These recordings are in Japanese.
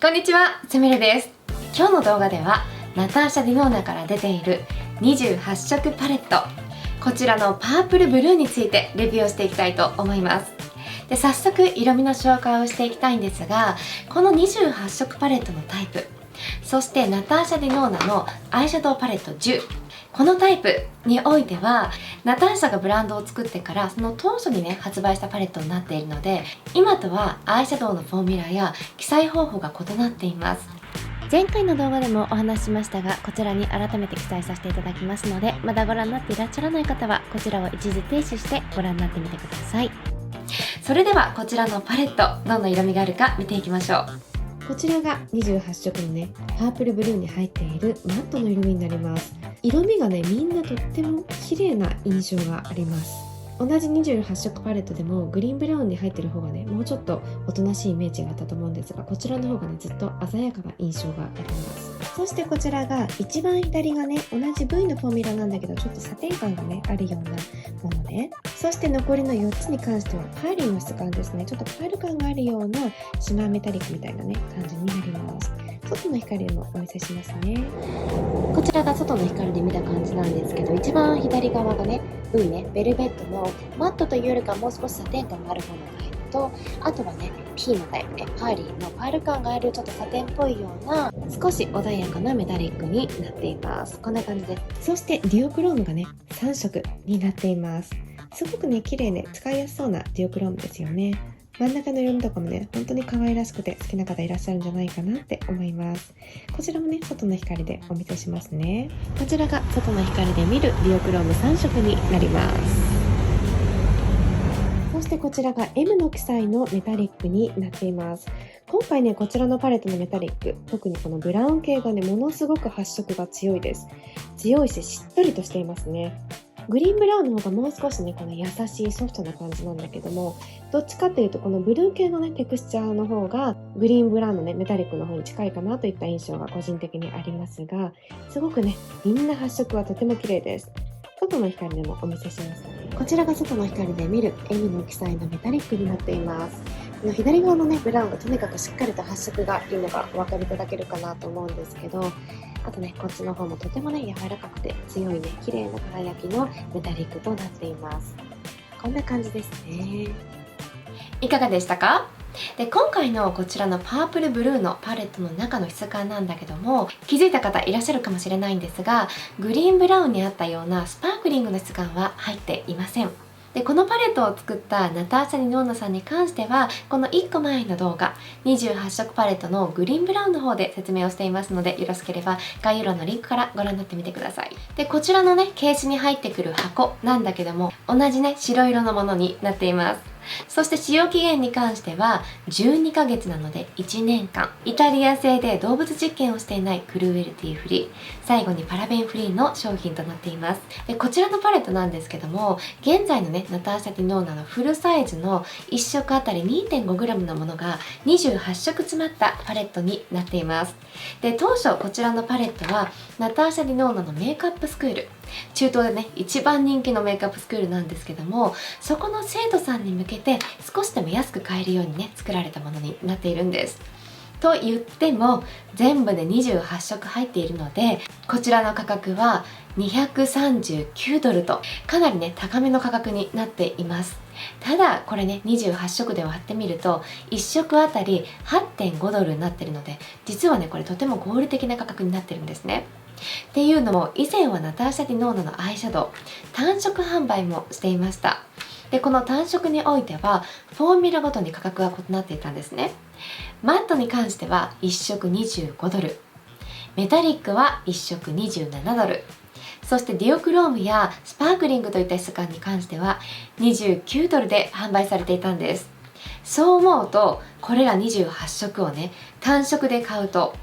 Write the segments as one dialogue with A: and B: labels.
A: こんにちは、すみれです。今日の動画ではナターシャ・ディノーナから出ている28色パレット、こちらのパープルブルーについてレビューをしていきたいと思います。で、早速色味の紹介をしていきたいんですが、この28色パレットのタイプ、そしてナターシャ・ディノーナのアイシャドウパレット10、このタイプにおいてはナターシャがブランドを作ってからその当初にね発売したパレットになっているので、今とはアイシャドウのフォーミュラや記載方法が異なっています。前回の動画でもお話ししましたが、こちらに改めて記載させていただきますので、まだご覧になっていらっしゃらない方はこちらを一時停止してご覧になってみてください。それではこちらのパレット、どんな色味があるか見ていきましょう。こちらが28色のねパープルブルーに入っているマットの色味になります。色味がねみんなとっても綺麗な印象があります。同じ28色パレットでもグリーンブラウンに入ってる方がねもうちょっとおとなしいイメージがあったと思うんですが、こちらの方がねずっと鮮やかな印象があります。そしてこちらが一番左がね同じ V のフォーミュラなんだけどちょっとサテン感がねあるようなものね。そして残りの4つに関してはパーリーの質感ですね。ちょっとパール感があるようなシマーメタリックみたいなね感じになります。外の光でもお見せしますね。こちらが外の光で見た感じなんですけど、一番左側がねベルベットのマットというよりかもう少しサテン感がある方のタイプと、あとはね P のタイプね、パーリーのパール感があるちょっとサテンっぽいような少し穏やかなメタリックになっています。こんな感じです。そしてデュオクロームがね3色になっています。すごくね綺麗ね使いやすそうなデュオクロームですよね。真ん中の色味とかもね本当に可愛らしくて好きな方いらっしゃるんじゃないかなって思います。こちらもね外の光でお見せしますね。こちらが外の光で見るデュオクローム3色になります。そしてこちらが M の記載のメタリックになっています。今回ねこちらのパレットのメタリック、特にこのブラウン系がねものすごく発色が強いです。強いししっとりとしていますね。グリーンブラウンの方がもう少しねこの優しいソフトな感じなんだけども、どっちかっていうとこのブルー系のねテクスチャーの方がグリーンブラウンのねメタリックの方に近いかなといった印象が個人的にありますが、すごくねみんな発色はとても綺麗です。外の光でもお見せしますね。こちらが外の光で見る M の記載のメタリックになっています。この左側のねブラウンがとにかくしっかりと発色がいいのがお分かりいただけるかなと思うんですけど、あとねこっちの方もとてもね柔らかくて強いね綺麗な輝きのメタリックとなっています。こんな感じですね。いかがでしたか？で、今回のこちらのパープルブルーのパレットの中の質感なんだけども、気づいた方いらっしゃるかもしれないんですが、グリーンブラウンにあったようなスパークリングの質感は入っていません。で、このパレットを作ったナターシャ・ディノーナさんに関してはこの1個前の動画28色パレットのグリーンブラウンの方で説明をしていますので、よろしければ概要欄のリンクからご覧になってみてください。で、こちらのねケースに入ってくる箱なんだけども、同じね白色のものになっています。そして使用期限に関しては12ヶ月なので1年間、イタリア製で動物実験をしていないクルエルティフリー、最後にパラベンフリーの商品となっています。で、こちらのパレットなんですけども、現在のねナターシャ・ディノーナのフルサイズの1色あたり 2.5g のものが28色詰まったパレットになっています。で、当初こちらのパレットはナターシャ・ディノーナのメイクアップスクール、中東でね一番人気のメイクアップスクールなんですけども、そこの生徒さんに向けて少しでも安く買えるようにね作られたものになっているんです。と言っても全部で28色入っているので、こちらの価格は239ドルとかなりね高めの価格になっています。ただこれね28色で割ってみると1色あたり 8.5 ドルになってるので、実はねこれとても合理的な価格になってるんですね。っていうのも以前はナターシャ・ディノーナのアイシャドウ単色販売もしていました。で、この単色においてはフォーミュラごとに価格が異なっていたんですね。マットに関しては1色25ドル、メタリックは1色27ドル、そしてディオクロームやスパークリングといった質感に関しては29ドルで販売されていたんです。そう思うとこれら28色をね単色で買うと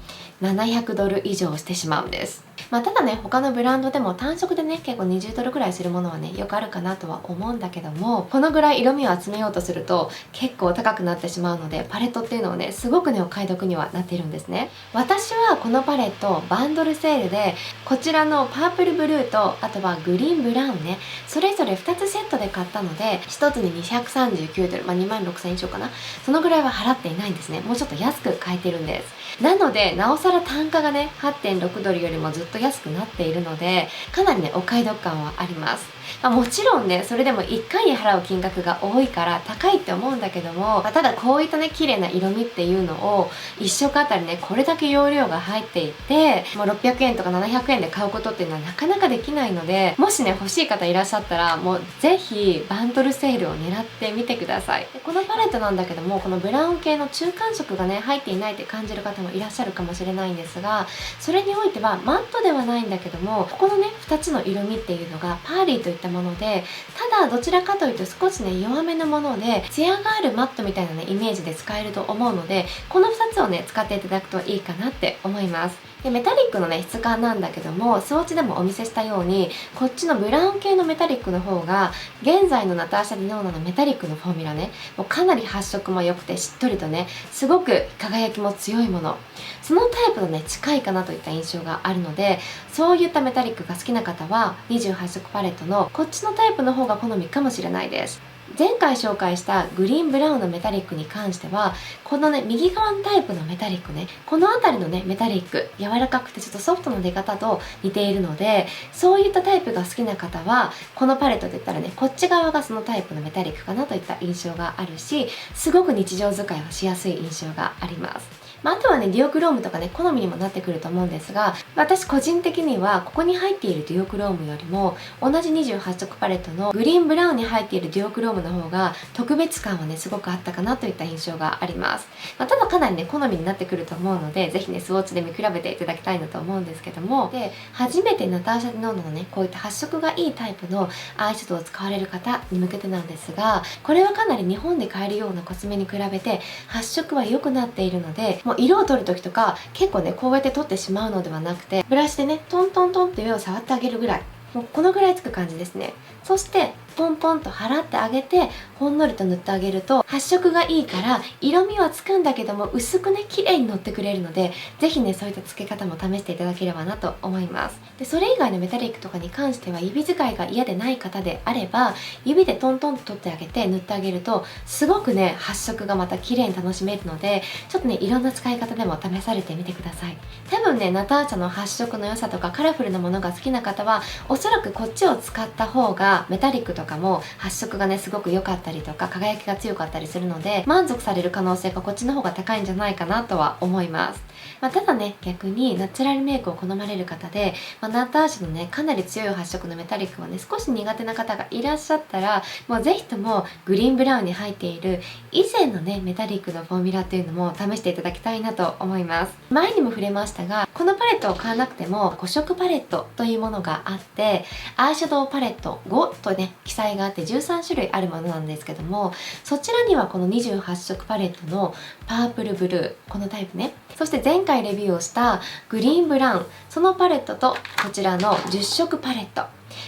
A: 700ドル以上してしまうんです。ただね他のブランドでも単色でね結構20ドルくらいするものはねよくあるかなとは思うんだけども、このぐらい色味を集めようとすると結構高くなってしまうので、パレットっていうのはねすごくねお買い得にはなっているんですね。私はこのパレットバンドルセールでこちらのパープルブルーとあとはグリーンブラウンね、それぞれ2つセットで買ったので1つに239ドル、26000円以上かな、そのぐらいは払っていないんですね。もうちょっと安く買えてるんです。なのでなおさら単価がね 8.6 ドルよりもずっと安くなっているので、かなりねお買い得感はあります。もちろんねそれでも1回に払う金額が多いから高いって思うんだけども、ただこういったね綺麗な色味っていうのを1食あたりねこれだけ容量が入っていて、もう600円とか700円で買うことっていうのはなかなかできないので、もしね欲しい方いらっしゃったらもうぜひバンドルセールを狙ってみてください。でこのパレットなんだけども、このブラウン系の中間色がね入っていないって感じる方もいらっしゃるかもしれないんですが、それにおいてはマットではないんだけども、ここのね2つの色味っていうのがパーリーといったもので、ただどちらかというと少しね弱めのものでツヤがあるマットみたいなねイメージで使えると思うので、この2つをね使っていただくといいかなって思います。でメタリックのね質感なんだけども、スウォッチでもお見せしたようにこっちのブラウン系のメタリックの方が現在のナターシャ・ディノーナのメタリックのフォーミュラね、もうかなり発色も良くてしっとりとねすごく輝きも強いもの、そのタイプのね近いかなといった印象があるので、そういったメタリックが好きな方は28色パレットのこっちのタイプの方が好みかもしれないです。前回紹介したグリーンブラウンのメタリックに関しては、このね右側のタイプのメタリックね、この辺りのねメタリック柔らかくてちょっとソフトの出方と似ているので、そういったタイプが好きな方はこのパレットで言ったらねこっち側がそのタイプのメタリックかなといった印象があるし、すごく日常使いをしやすい印象があります。あとはねディオクロームとかね好みにもなってくると思うんですが、私個人的にはここに入っているディオクロームよりも同じ28色パレットのグリーンブラウンに入っているディオクロームの方が特別感はねすごくあったかなといった印象があります。ただかなりね好みになってくると思うので、ぜひねスウォッチで見比べていただきたいなと思うんですけども、で初めてナターシャ・ディノーナのねこういった発色がいいタイプのアイシャドウを使われる方に向けてなんですが、これはかなり日本で買えるようなコスメに比べて発色は良くなっているので、もう色を取る時とか結構ねこうやって取ってしまうのではなくて、ブラシでねトントントンって上を触ってあげるぐらい、もうこのぐらいつく感じですね。そしてポンポンと払ってあげてほんのりと塗ってあげると発色がいいから色味はつくんだけども薄くね綺麗に乗ってくれるので、ぜひねそういった付け方も試していただければなと思います。でそれ以外のメタリックとかに関しては指使いが嫌でない方であれば指でトントンと取ってあげて塗ってあげるとすごくね発色がまた綺麗に楽しめるので、ちょっとねいろんな使い方でも試されてみてください。多分ねナターシャの発色の良さとかカラフルなものが好きな方はおそらくこっちを使った方がメタリックとかも発色がねすごく良かったりとか輝きが強かったりするので、満足される可能性がこっちの方が高いんじゃないかなとは思います。ただね逆にナチュラルメイクを好まれる方で、ナターシャのねかなり強い発色のメタリックはね少し苦手な方がいらっしゃったら、もうぜひともグリーンブラウンに入っている以前のねメタリックのフォーミュラっていうのも試していただきたいなと思います。前にも触れましたが、このパレットを買わなくても5色パレットというものがあって、アイシャドウパレット5とね記載があって13種類あるものなんですけども、そちらにはこの28色パレットのパープルブルーこのタイプね、そして前回レビューをしたグリーンブラウンそのパレットとこちらの10色パレット、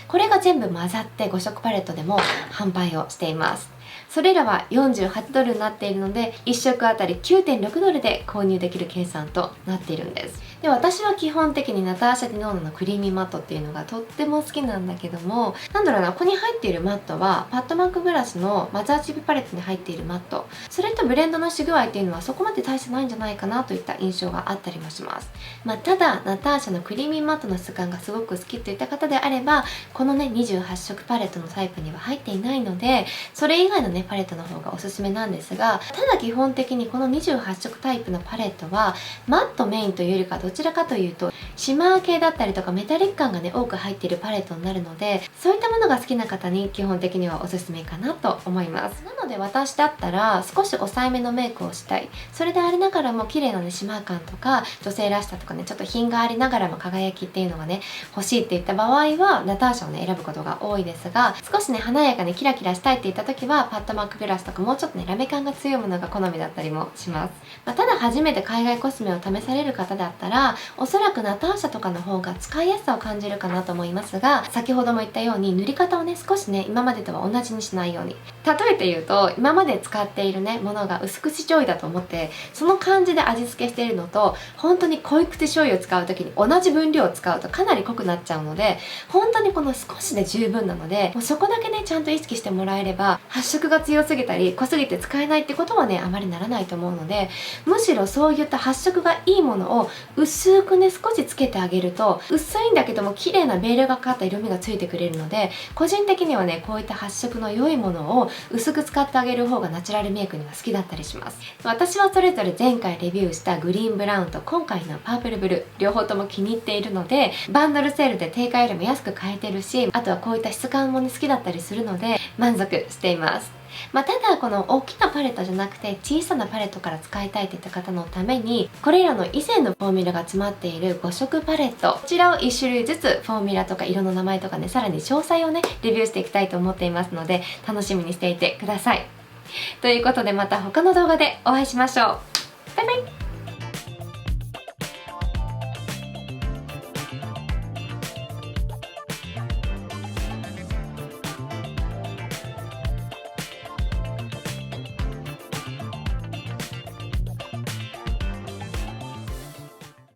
A: これが全部混ざって5色パレットでも販売をしています。それらは48ドルになっているので1色あたり 9.6 ドルで購入できる計算となっているんです。で私は基本的にナターシャ・ディノーナのクリーミーマットっていうのがとっても好きなんだけども、なんだろうな、ここに入っているマットはパッドマックグラスのマザーチップパレットに入っているマット、それとブレンドのし具合っていうのはそこまで大差ないんじゃないかなといった印象があったりもします。ただナターシャのクリーミーマットの質感がすごく好きといった方であれば、このね28色パレットのタイプには入っていないので、それ以外のねパレットの方がおすすめなんですが、ただ基本的にこの28色タイプのパレットはマットメインというよりかどちらかというとシマー系だったりとかメタリック感がね多く入っているパレットになるので、そういったものが好きな方に基本的にはおすすめかなと思います。なので私だったら少し抑えめのメイクをしたい、それでありながらも綺麗なねシマー感とか女性らしさとかねちょっと品がありながらも輝きっていうのがね欲しいっていった場合はナターシャをね選ぶことが多いですが、少しね華やかにキラキラしたいっていった時はパッドマックグラスとかもうちょっとねラメ感が強いものが好みだったりもします。ただ初めて海外コスメを試される方だったらはおそらくナターシャとかの方が使いやすさを感じるかなと思いますが、先ほども言ったように塗り方をね少しね今までとは同じにしないように、例えて言うと今まで使っているねものが薄口醤油だと思ってその感じで味付けしているのと、本当に濃い口醤油を使う時に同じ分量を使うとかなり濃くなっちゃうので、本当にこの少しで十分なので、もうそこだけねちゃんと意識してもらえれば、発色が強すぎたり濃すぎて使えないってことはねあまりならないと思うので、むしろそういった発色がいいものを薄くね少しつけてあげると、薄いんだけども綺麗なベールがかかった色味がついてくれるので、個人的にはねこういった発色の良いものを薄く使ってあげる方がナチュラルメイクには好きだったりします。私はそれぞれ前回レビューしたグリーンブラウンと今回のパープルブルー両方とも気に入っているので、バンドルセールで定価よりも安く買えてるし、あとはこういった質感もね好きだったりするので満足しています。ただこの大きなパレットじゃなくて小さなパレットから使いたいといった方のために、これらの以前のフォーミュラが詰まっている5色パレット、こちらを1種類ずつフォーミュラとか色の名前とかね、さらに詳細をねレビューしていきたいと思っていますので、楽しみにしていてください。ということでまた他の動画でお会いしましょう。バイバイ。